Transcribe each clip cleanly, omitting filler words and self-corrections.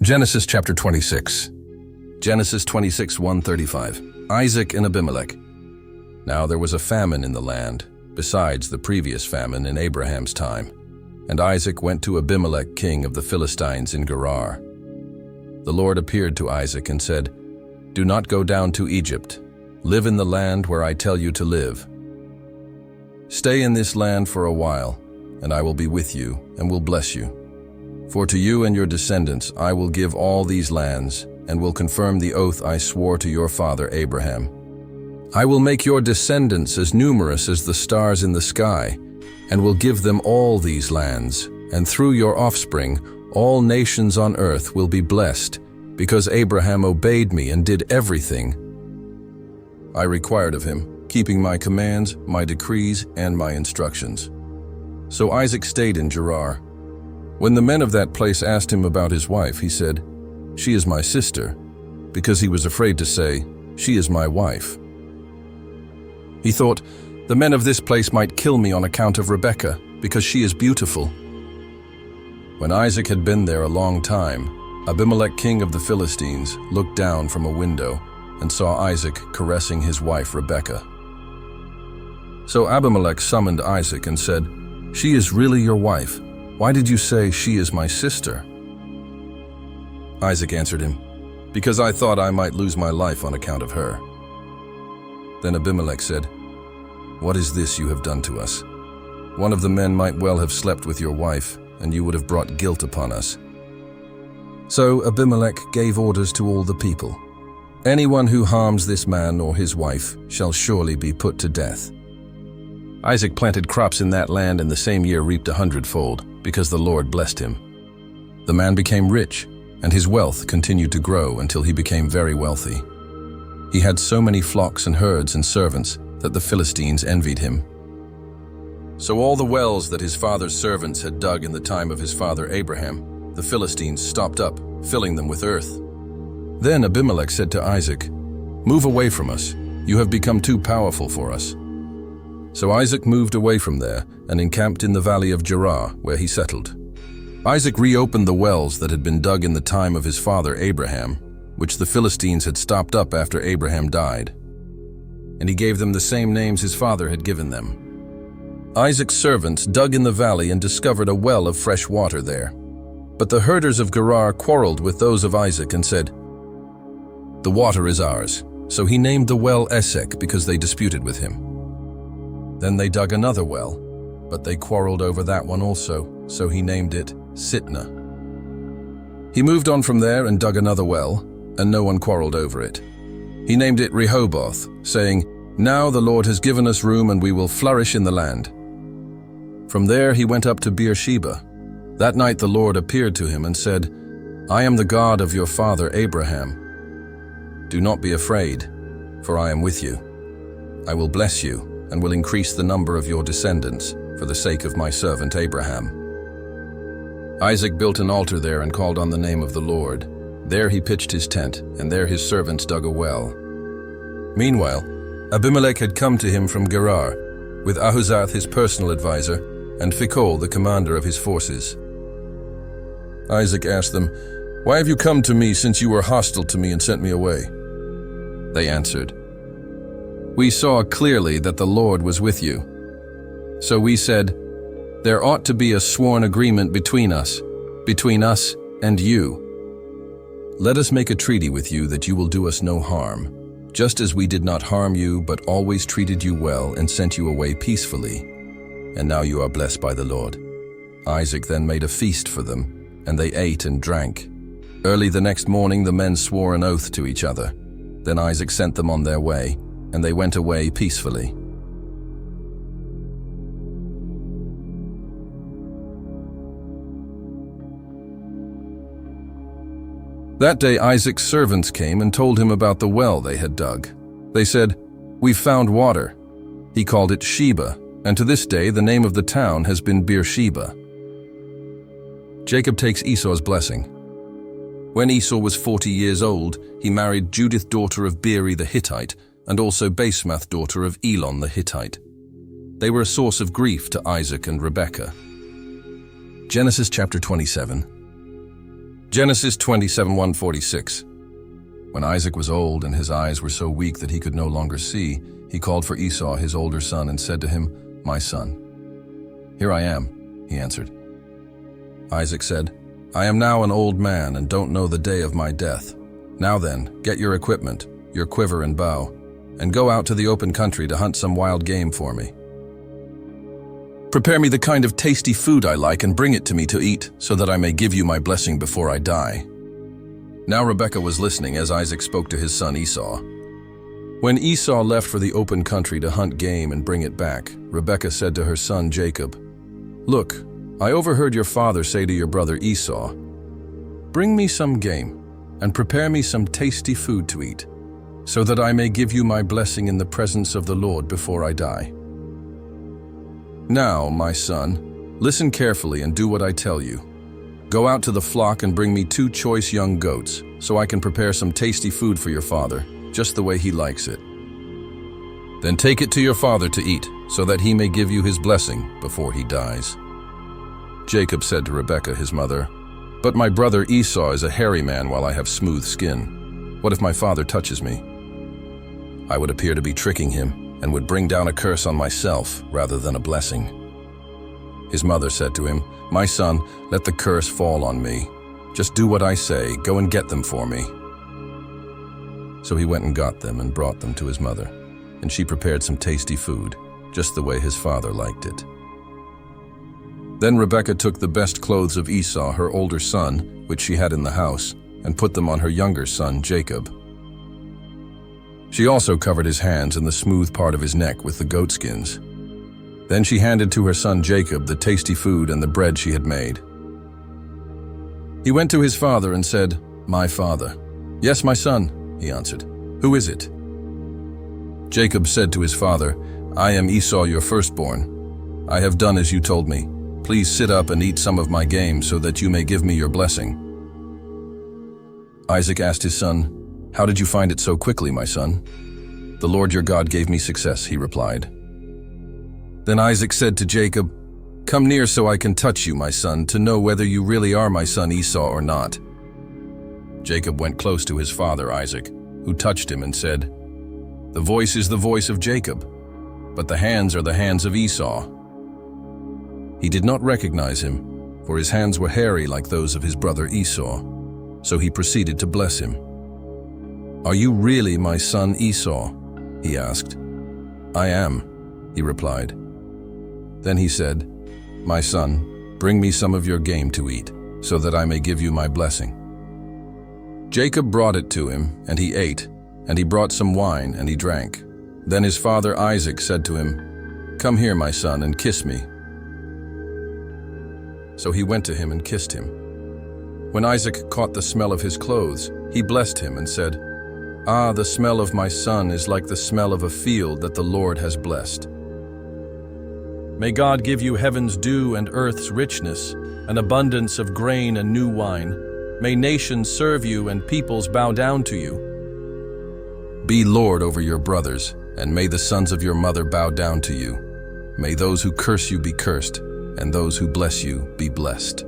Genesis chapter 26. Genesis 26, 135. Isaac and Abimelech. Now there was a famine in the land, besides the previous famine in Abraham's time. And Isaac went to Abimelech, king of the Philistines in Gerar. The Lord appeared to Isaac and said, "Do not go down to Egypt. Live in the land where I tell you to live. Stay in this land for a while, and I will be with you and will bless you. For to you and your descendants I will give all these lands, and will confirm the oath I swore to your father Abraham. I will make your descendants as numerous as the stars in the sky, and will give them all these lands, and through your offspring all nations on earth will be blessed, because Abraham obeyed me and did everything I required of him, keeping my commands, my decrees, and my instructions." So Isaac stayed in Gerar. When the men of that place asked him about his wife, he said, "She is my sister," because he was afraid to say, "She is my wife." He thought, "The men of this place might kill me on account of Rebekah, because she is beautiful." When Isaac had been there a long time, Abimelech, king of the Philistines, looked down from a window and saw Isaac caressing his wife Rebekah. So Abimelech summoned Isaac and said, "She is really your wife. Why did you say, 'She is my sister'?" Isaac answered him, "Because I thought I might lose my life on account of her." Then Abimelech said, "What is this you have done to us? One of the men might well have slept with your wife, and you would have brought guilt upon us." So Abimelech gave orders to all the people, "Anyone who harms this man or his wife shall surely be put to death." Isaac planted crops in that land, and the same year reaped 100-fold, because the Lord blessed him. The man became rich, and his wealth continued to grow until he became very wealthy. He had so many flocks and herds and servants that the Philistines envied him. So all the wells that his father's servants had dug in the time of his father Abraham, the Philistines stopped up, filling them with earth. Then Abimelech said to Isaac, "Move away from us. You have become too powerful for us." So Isaac moved away from there and encamped in the valley of Gerar, where he settled. Isaac reopened the wells that had been dug in the time of his father Abraham, which the Philistines had stopped up after Abraham died. And he gave them the same names his father had given them. Isaac's servants dug in the valley and discovered a well of fresh water there. But the herders of Gerar quarreled with those of Isaac and said, "The water is ours." So he named the well Esek, because they disputed with him. Then they dug another well, but they quarreled over that one also, so he named it Sitnah. He moved on from there and dug another well, and no one quarreled over it. He named it Rehoboth, saying, "Now the Lord has given us room, and we will flourish in the land." From there he went up to Beersheba. That night the Lord appeared to him and said, "I am the God of your father Abraham. Do not be afraid, for I am with you. I will bless you and will increase the number of your descendants for the sake of my servant Abraham." Isaac built an altar there and called on the name of the Lord. There he pitched his tent, and there his servants dug a well. Meanwhile, Abimelech had come to him from Gerar, with Ahuzath his personal advisor, and Phicol the commander of his forces. Isaac asked them, "Why have you come to me, since you were hostile to me and sent me away?" They answered, "We saw clearly that the Lord was with you. So we said, 'There ought to be a sworn agreement between us and you. Let us make a treaty with you that you will do us no harm, just as we did not harm you but always treated you well and sent you away peacefully. And now you are blessed by the Lord.' Isaac then made a feast for them, and they ate and drank. Early the next morning the men swore an oath to each other. Then Isaac sent them on their way, and they went away peacefully. That day Isaac's servants came and told him about the well they had dug. They said, "We've found water." He called it Sheba, and to this day the name of the town has been Beersheba. Jacob takes Esau's blessing. When Esau was 40 years old, he married Judith, daughter of Beeri the Hittite, and also Basemath, daughter of Elon the Hittite. They were a source of grief to Isaac and Rebekah. Genesis chapter 27. Genesis 27:146. When Isaac was old and his eyes were so weak that he could no longer see, he called for Esau, his older son, and said to him, "My son." "Here I am," he answered. Isaac said, "I am now an old man and don't know the day of my death. Now then, get your equipment, your quiver and bow, and go out to the open country to hunt some wild game for me. Prepare me the kind of tasty food I like and bring it to me to eat, so that I may give you my blessing before I die." Now Rebekah was listening as Isaac spoke to his son Esau. When Esau left for the open country to hunt game and bring it back, Rebekah said to her son Jacob, "Look, I overheard your father say to your brother Esau, 'Bring me some game and prepare me some tasty food to eat, so that I may give you my blessing in the presence of the Lord before I die.' Now, my son, listen carefully and do what I tell you. Go out to the flock and bring me 2 choice young goats, so I can prepare some tasty food for your father, just the way he likes it. Then take it to your father to eat, so that he may give you his blessing before he dies." Jacob said to Rebekah, his mother, "But my brother Esau is a hairy man while I have smooth skin. What if my father touches me? I would appear to be tricking him and would bring down a curse on myself rather than a blessing." His mother said to him, "My son, let the curse fall on me. Just do what I say, go and get them for me." So he went and got them and brought them to his mother, and she prepared some tasty food, just the way his father liked it. Then Rebekah took the best clothes of Esau, her older son, which she had in the house, and put them on her younger son, Jacob. She also covered his hands and the smooth part of his neck with the goatskins. Then she handed to her son Jacob the tasty food and the bread she had made. He went to his father and said, "My father." "Yes, my son," he answered. "Who is it?" Jacob said to his father, "I am Esau, your firstborn. I have done as you told me. Please sit up and eat some of my game so that you may give me your blessing." Isaac asked his son, "How did you find it so quickly, my son?" "The Lord your God gave me success," he replied. Then Isaac said to Jacob, "Come near so I can touch you, my son, to know whether you really are my son Esau or not." Jacob went close to his father Isaac, who touched him and said, "The voice is the voice of Jacob, but the hands are the hands of Esau." He did not recognize him, for his hands were hairy like those of his brother Esau, so he proceeded to bless him. "Are you really my son Esau?" he asked. "I am," he replied. Then he said, "My son, bring me some of your game to eat, so that I may give you my blessing." Jacob brought it to him, and he ate, and he brought some wine, and he drank. Then his father Isaac said to him, "Come here, my son, and kiss me." So he went to him and kissed him. When Isaac caught the smell of his clothes, he blessed him and said, "Ah, the smell of my son is like the smell of a field that the Lord has blessed. May God give you heaven's dew and earth's richness, an abundance of grain and new wine. May nations serve you and peoples bow down to you. Be Lord over your brothers, and may the sons of your mother bow down to you. May those who curse you be cursed, and those who bless you be blessed."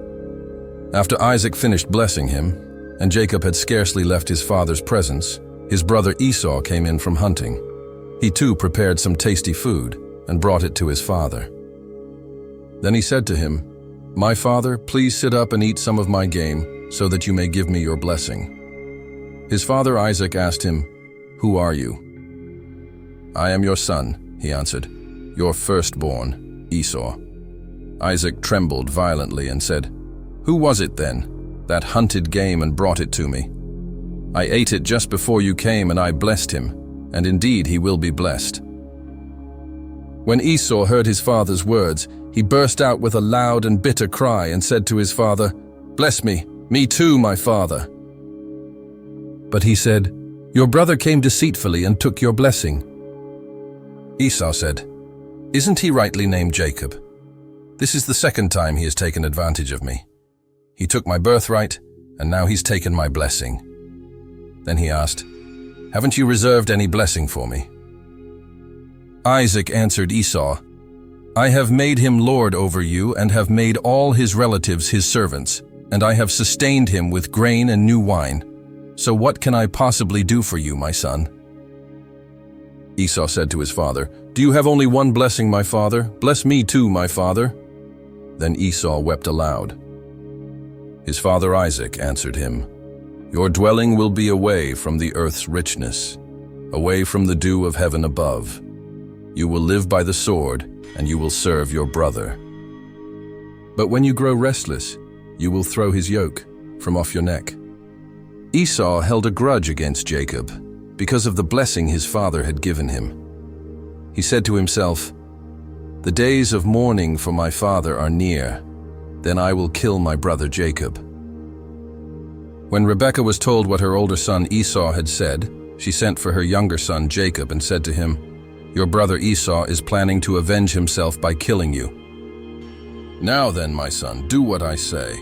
After Isaac finished blessing him, and Jacob had scarcely left his father's presence, his brother Esau came in from hunting. He too prepared some tasty food and brought it to his father. Then he said to him, "My father, please sit up and eat some of my game, so that you may give me your blessing." His father Isaac asked him, "Who are you?" "I am your son," he answered, "your firstborn, Esau." Isaac trembled violently and said, "Who was it then, that hunted game and brought it to me? I ate it just before you came, and I blessed him, and indeed he will be blessed." When Esau heard his father's words, he burst out with a loud and bitter cry and said to his father, "Bless me too, my father." But he said, "Your brother came deceitfully and took your blessing." Esau said, "Isn't he rightly named Jacob? This is the second time he has taken advantage of me. He took my birthright, and now he's taken my blessing." Then he asked, "Haven't you reserved any blessing for me?" Isaac answered Esau, "I have made him lord over you and have made all his relatives his servants. and I have sustained him with grain and new wine. So what can I possibly do for you, my son?" Esau said to his father, "Do you have only one blessing, my father? Bless me too, my father." Then Esau wept aloud. His father Isaac answered him, "Your dwelling will be away from the earth's richness, away from the dew of heaven above. You will live by the sword, and you will serve your brother. But when you grow restless, you will throw his yoke from off your neck." Esau held a grudge against Jacob because of the blessing his father had given him. He said to himself, "The days of mourning for my father are near. Then I will kill my brother Jacob." When Rebekah was told what her older son Esau had said, she sent for her younger son Jacob and said to him, "Your brother Esau is planning to avenge himself by killing you. Now then, my son, do what I say.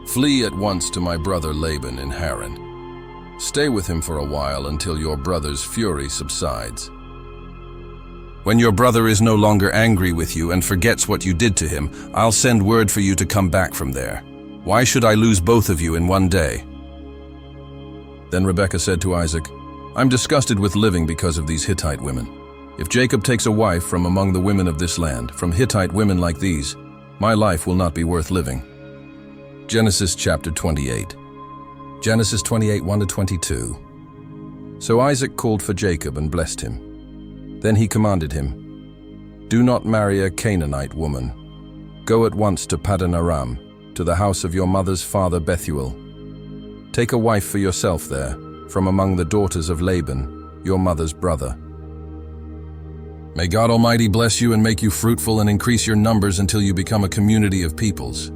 Flee at once to my brother Laban in Haran. Stay with him for a while until your brother's fury subsides. When your brother is no longer angry with you and forgets what you did to him, I'll send word for you to come back from there. Why should I lose both of you in one day?" Then Rebekah said to Isaac, "I'm disgusted with living because of these Hittite women. If Jacob takes a wife from among the women of this land, from Hittite women like these, my life will not be worth living." Genesis chapter 28. Genesis 28, 1-22. So Isaac called for Jacob and blessed him. Then he commanded him, "Do not marry a Canaanite woman. Go at once to Paddan Aram, to the house of your mother's father Bethuel. Take a wife for yourself there, from among the daughters of Laban, your mother's brother. May God Almighty bless you and make you fruitful and increase your numbers until you become a community of peoples.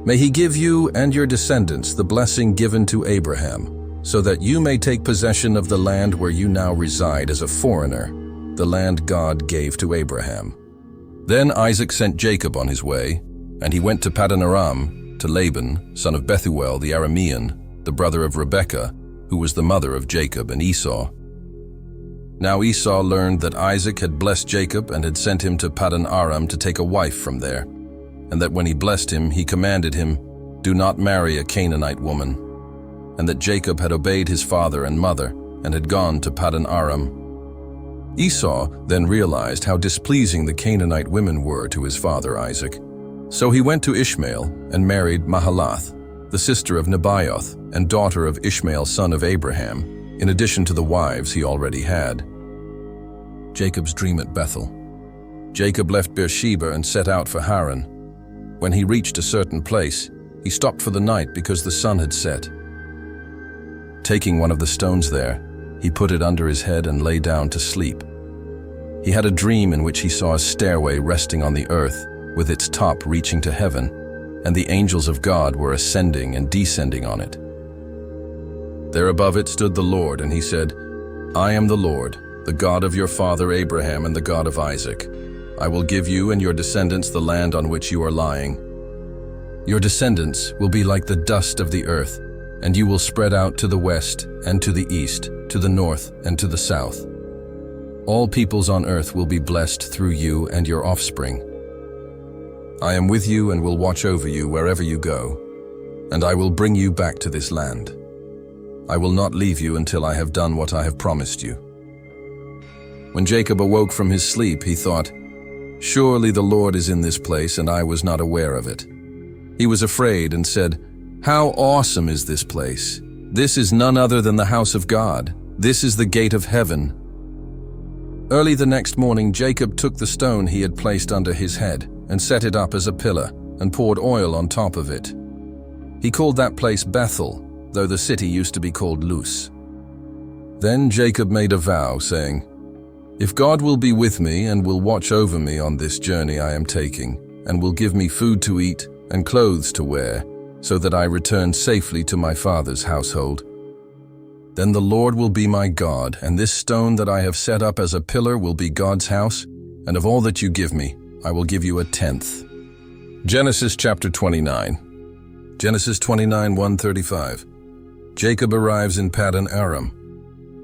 May He give you and your descendants the blessing given to Abraham, so that you may take possession of the land where you now reside as a foreigner, the land God gave to Abraham." Then Isaac sent Jacob on his way, and he went to Paddan Aram, to Laban, son of Bethuel the Aramean, the brother of Rebekah, who was the mother of Jacob and Esau. Now Esau learned that Isaac had blessed Jacob and had sent him to Paddan Aram to take a wife from there, and that when he blessed him, he commanded him, "Do not marry a Canaanite woman," and that Jacob had obeyed his father and mother and had gone to Paddan Aram. Esau then realized how displeasing the Canaanite women were to his father Isaac. So he went to Ishmael and married Mahalath, the sister of Nebaioth and daughter of Ishmael son of Abraham, in addition to the wives he already had. Jacob's dream at Bethel. Jacob left Beersheba and set out for Haran. When he reached a certain place, he stopped for the night because the sun had set. Taking one of the stones there, he put it under his head and lay down to sleep. He had a dream in which he saw a stairway resting on the earth, with its top reaching to heaven, and the angels of God were ascending and descending on it. There above it stood the Lord, and he said, "I am the Lord, the God of your father Abraham and the God of Isaac. I will give you and your descendants the land on which you are lying. Your descendants will be like the dust of the earth, and you will spread out to the west and to the east, to the north and to the south. All peoples on earth will be blessed through you and your offspring. I am with you and will watch over you wherever you go, and I will bring you back to this land. I will not leave you until I have done what I have promised you." When Jacob awoke from his sleep, he thought, "Surely the Lord is in this place, and I was not aware of it." He was afraid and said, "How awesome is this place! This is none other than the house of God. This is the gate of heaven." Early the next morning, Jacob took the stone he had placed under his head and set it up as a pillar and poured oil on top of it. He called that place Bethel, though the city used to be called Luz. Then Jacob made a vow, saying, "If God will be with me and will watch over me on this journey I am taking, and will give me food to eat and clothes to wear, so that I return safely to my father's household, then the Lord will be my God, and this stone that I have set up as a pillar will be God's house, and of all that you give me, I will give you a tenth." Genesis chapter 29. Genesis 29, 1-35. Jacob arrives in Paddan Aram.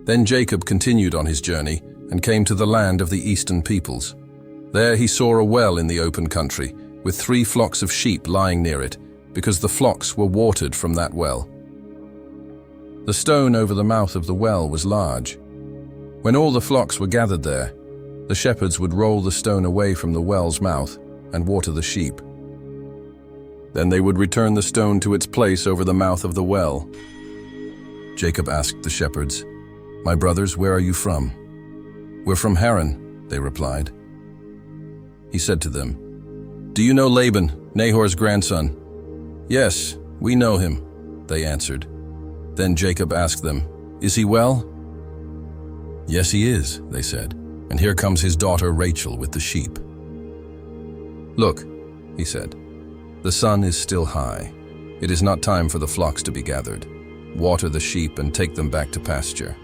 Then Jacob continued on his journey and came to the land of the eastern peoples. There he saw a well in the open country, with 3 flocks of sheep lying near it, because the flocks were watered from that well. The stone over the mouth of the well was large. When all the flocks were gathered there, the shepherds would roll the stone away from the well's mouth and water the sheep. Then they would return the stone to its place over the mouth of the well. Jacob asked the shepherds, "My brothers, where are you from?" "We're from Haran," they replied. He said to them, "Do you know Laban, Nahor's grandson?" "Yes, we know him," they answered. Then Jacob asked them, "Is he well?" "Yes, he is," they said, "and here comes his daughter Rachel with the sheep." "Look," he said, "the sun is still high. It is not time for the flocks to be gathered. Water the sheep and take them back to pasture."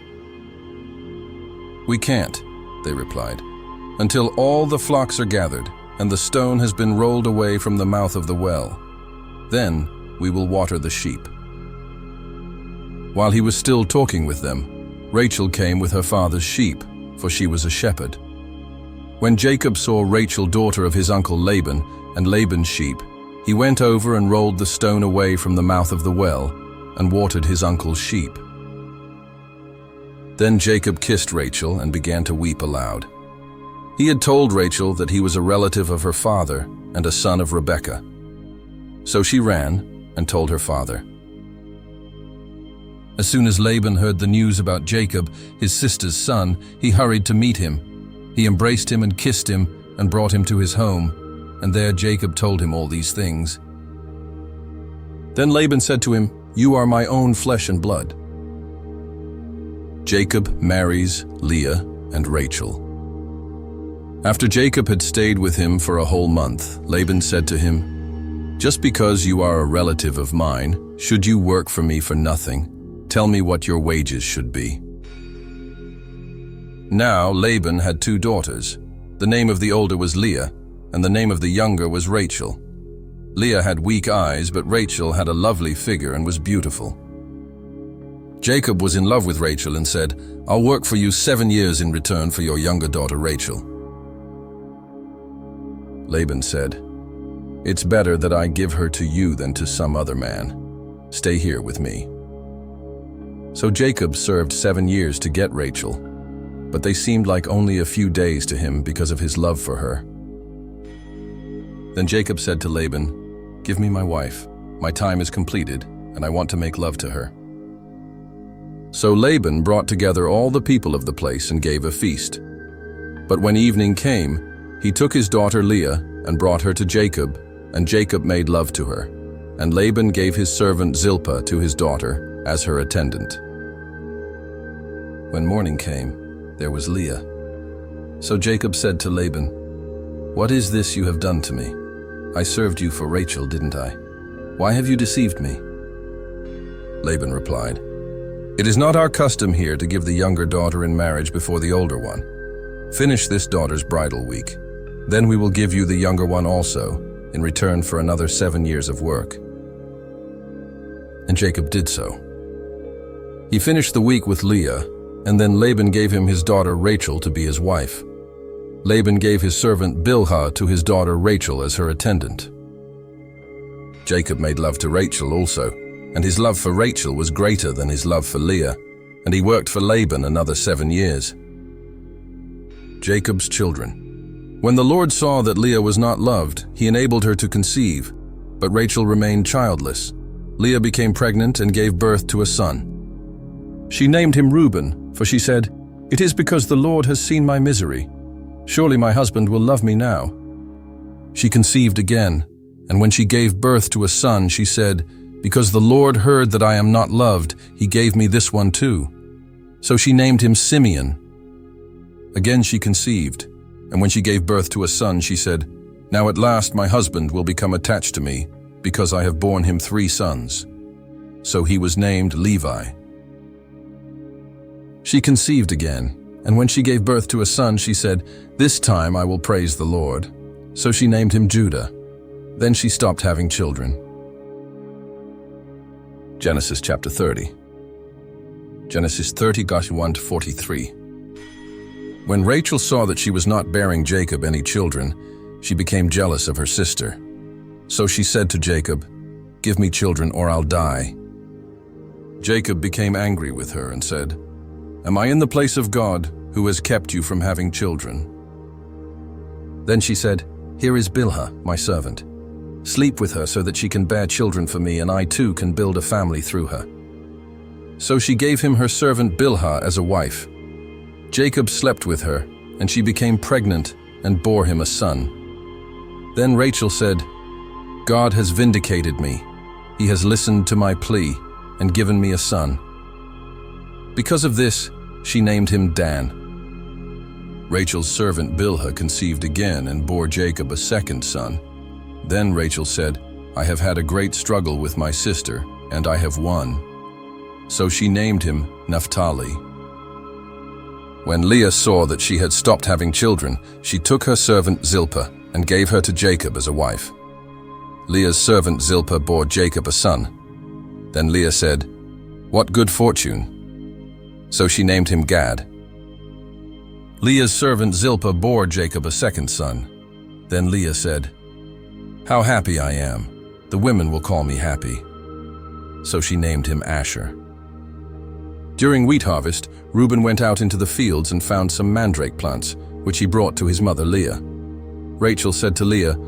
"We can't," they replied, "until all the flocks are gathered and the stone has been rolled away from the mouth of the well. Then we will water the sheep." While he was still talking with them, Rachel came with her father's sheep, for she was a shepherd. When Jacob saw Rachel, daughter of his uncle Laban, and Laban's sheep, he went over and rolled the stone away from the mouth of the well and watered his uncle's sheep. Then Jacob kissed Rachel and began to weep aloud. He had told Rachel that he was a relative of her father and a son of Rebekah. So she ran and told her father. As soon as Laban heard the news about Jacob, his sister's son, he hurried to meet him. He embraced him and kissed him and brought him to his home, and there Jacob told him all these things. Then Laban said to him, "You are my own flesh and blood." Jacob marries Leah and Rachel. After Jacob had stayed with him for a whole month, Laban said to him, "Just because you are a relative of mine, should you work for me for nothing? Tell me what your wages should be." Now Laban had 2 daughters. The name of the older was Leah, and the name of the younger was Rachel. Leah had weak eyes, but Rachel had a lovely figure and was beautiful. Jacob was in love with Rachel and said, "I'll work for you 7 years in return for your younger daughter Rachel." Laban said, "It's better that I give her to you than to some other man. Stay here with me." So Jacob served 7 years to get Rachel, but they seemed like only a few days to him because of his love for her. Then Jacob said to Laban, "Give me my wife. My time is completed, and I want to make love to her." So Laban brought together all the people of the place and gave a feast. But when evening came, he took his daughter Leah and brought her to Jacob, and Jacob made love to her. And Laban gave his servant Zilpah to his daughter as her attendant. When morning came, there was Leah. So Jacob said to Laban, "What is this you have done to me? I served you for Rachel, didn't I? Why have you deceived me?" Laban replied, "It is not our custom here to give the younger daughter in marriage before the older one. Finish this daughter's bridal week. Then we will give you the younger one also, in return for another 7 years of work." And Jacob did so. He finished the week with Leah, and then Laban gave him his daughter Rachel to be his wife. Laban gave his servant Bilhah to his daughter Rachel as her attendant. Jacob made love to Rachel also, and his love for Rachel was greater than his love for Leah, and he worked for Laban another 7 years. Jacob's children. When the Lord saw that Leah was not loved, he enabled her to conceive, but Rachel remained childless. Leah became pregnant and gave birth to a son. She named him Reuben, for she said, "It is because the Lord has seen my misery. Surely my husband will love me now." She conceived again, and when she gave birth to a son, she said, "Because the Lord heard that I am not loved, he gave me this one too." So she named him Simeon. Again she conceived, and when she gave birth to a son, she said, "Now at last my husband will become attached to me, because I have borne him 3 sons." So he was named Levi. She conceived again, and when she gave birth to a son, she said, "This time I will praise the Lord." So she named him Judah. Then she stopped having children. Genesis chapter 30. Genesis 30, verse 1 to 43. When Rachel saw that she was not bearing Jacob any children, she became jealous of her sister. So she said to Jacob, Give me children or I'll die." Jacob became angry with her and said, "Am I in the place of God, who has kept you from having children?" Then she said, "Here is Bilhah, my servant. Sleep with her so that she can bear children for me, and I too can build a family through her." So she gave him her servant Bilhah as a wife. Jacob slept with her, and she became pregnant and bore him a son. Then Rachel said, "God has vindicated me. He has listened to my plea and given me a son." Because of this, she named him Dan. Rachel's servant Bilhah conceived again and bore Jacob a second son. Then Rachel said, "I have had a great struggle with my sister, and I have won." So she named him Naphtali. When Leah saw that she had stopped having children, she took her servant Zilpah and gave her to Jacob as a wife. Leah's servant Zilpah bore Jacob a son. Then Leah said, "What good fortune!" So she named him Gad. Leah's servant Zilpah bore Jacob a second son. Then Leah said, "How happy I am! The women will call me happy." So she named him Asher. During wheat harvest, Reuben went out into the fields and found some mandrake plants, which he brought to his mother Leah. Rachel said to Leah,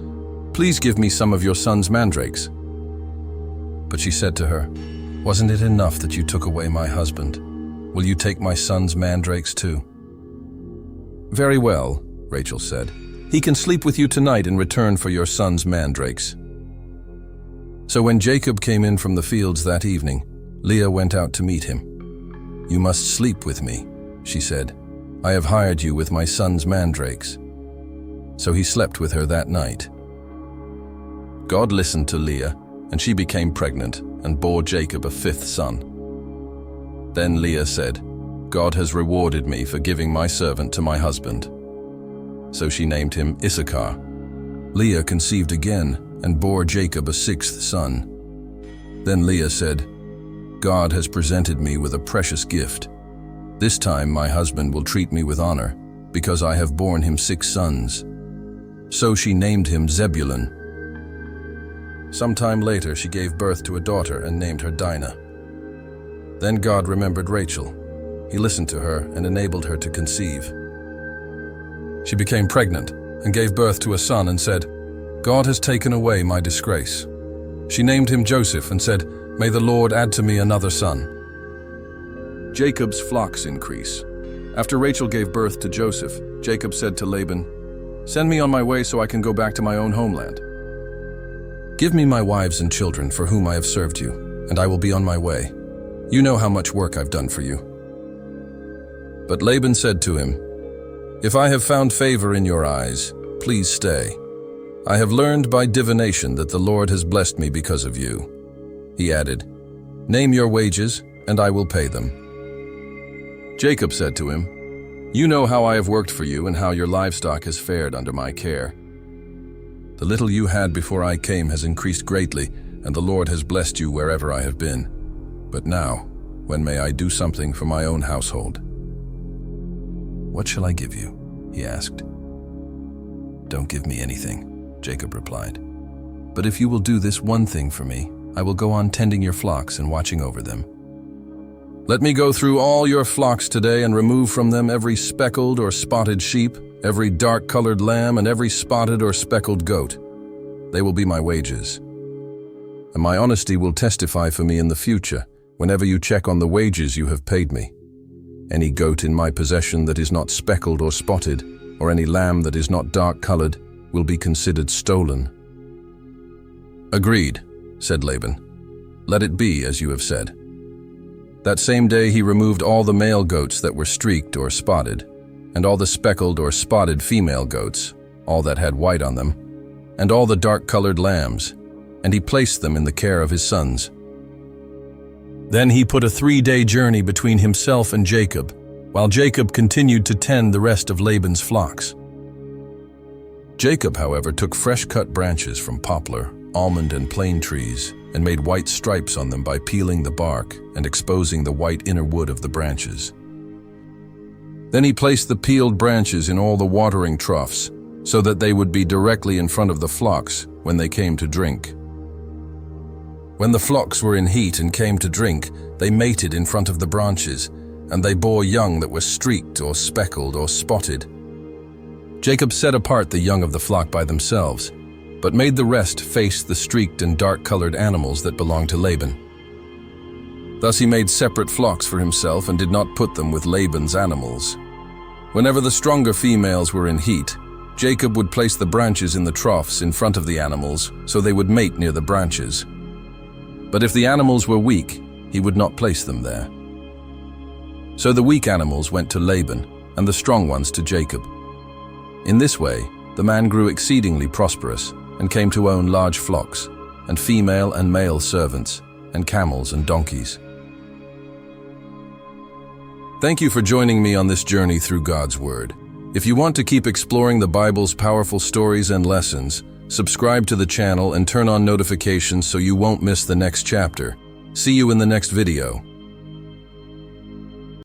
"Please give me some of your son's mandrakes." But she said to her, "Wasn't it enough that you took away my husband? Will you take my son's mandrakes too?" "Very well," Rachel said. "He can sleep with you tonight in return for your son's mandrakes." So when Jacob came in from the fields that evening, Leah went out to meet him. "You must sleep with me," she said. "I have hired you with my son's mandrakes." So he slept with her that night. God listened to Leah, and she became pregnant and bore Jacob a fifth son. Then Leah said, "God has rewarded me for giving my servant to my husband." So she named him Issachar. Leah conceived again and bore Jacob a sixth son. Then Leah said, "God has presented me with a precious gift. This time my husband will treat me with honor, because I have borne him 6 sons." So she named him Zebulun. Sometime later she gave birth to a daughter and named her Dinah. Then God remembered Rachel. He listened to her and enabled her to conceive. She became pregnant and gave birth to a son and said, "God has taken away my disgrace." She named him Joseph and said, "May the Lord add to me another son." Jacob's flocks increase. After Rachel gave birth to Joseph, Jacob said to Laban, "Send me on my way so I can go back to my own homeland. Give me my wives and children for whom I have served you, and I will be on my way. You know how much work I've done for you." But Laban said to him, "If I have found favor in your eyes, please stay. I have learned by divination that the Lord has blessed me because of you." He added, "Name your wages, and I will pay them." Jacob said to him, "You know how I have worked for you and how your livestock has fared under my care. The little you had before I came has increased greatly, and the Lord has blessed you wherever I have been. But now, when may I do something for my own household?" "What shall I give you?" he asked. "Don't give me anything," Jacob replied. "But if you will do this one thing for me, I will go on tending your flocks and watching over them. Let me go through all your flocks today and remove from them every speckled or spotted sheep, every dark-colored lamb, and every spotted or speckled goat. They will be my wages. And my honesty will testify for me in the future, whenever you check on the wages you have paid me. Any goat in my possession that is not speckled or spotted, or any lamb that is not dark-colored, will be considered stolen." "Agreed," said Laban. "Let it be as you have said." That same day he removed all the male goats that were streaked or spotted, and all the speckled or spotted female goats, all that had white on them, and all the dark-colored lambs, and he placed them in the care of his sons. Then he put a 3-day journey between himself and Jacob, while Jacob continued to tend the rest of Laban's flocks. Jacob, however, took fresh-cut branches from poplar, almond, and plane trees, and made white stripes on them by peeling the bark and exposing the white inner wood of the branches. Then he placed the peeled branches in all the watering troughs, so that they would be directly in front of the flocks when they came to drink. When the flocks were in heat and came to drink, they mated in front of the branches, and they bore young that were streaked or speckled or spotted. Jacob set apart the young of the flock by themselves, but made the rest face the streaked and dark-colored animals that belonged to Laban. Thus he made separate flocks for himself and did not put them with Laban's animals. Whenever the stronger females were in heat, Jacob would place the branches in the troughs in front of the animals so they would mate near the branches. But if the animals were weak, he would not place them there. So the weak animals went to Laban, and the strong ones to Jacob. In this way, the man grew exceedingly prosperous and came to own large flocks, and female and male servants, and camels and donkeys. Thank you for joining me on this journey through God's Word. If you want to keep exploring the Bible's powerful stories and lessons, subscribe to the channel and turn on notifications so you won't miss the next chapter. See you in the next video.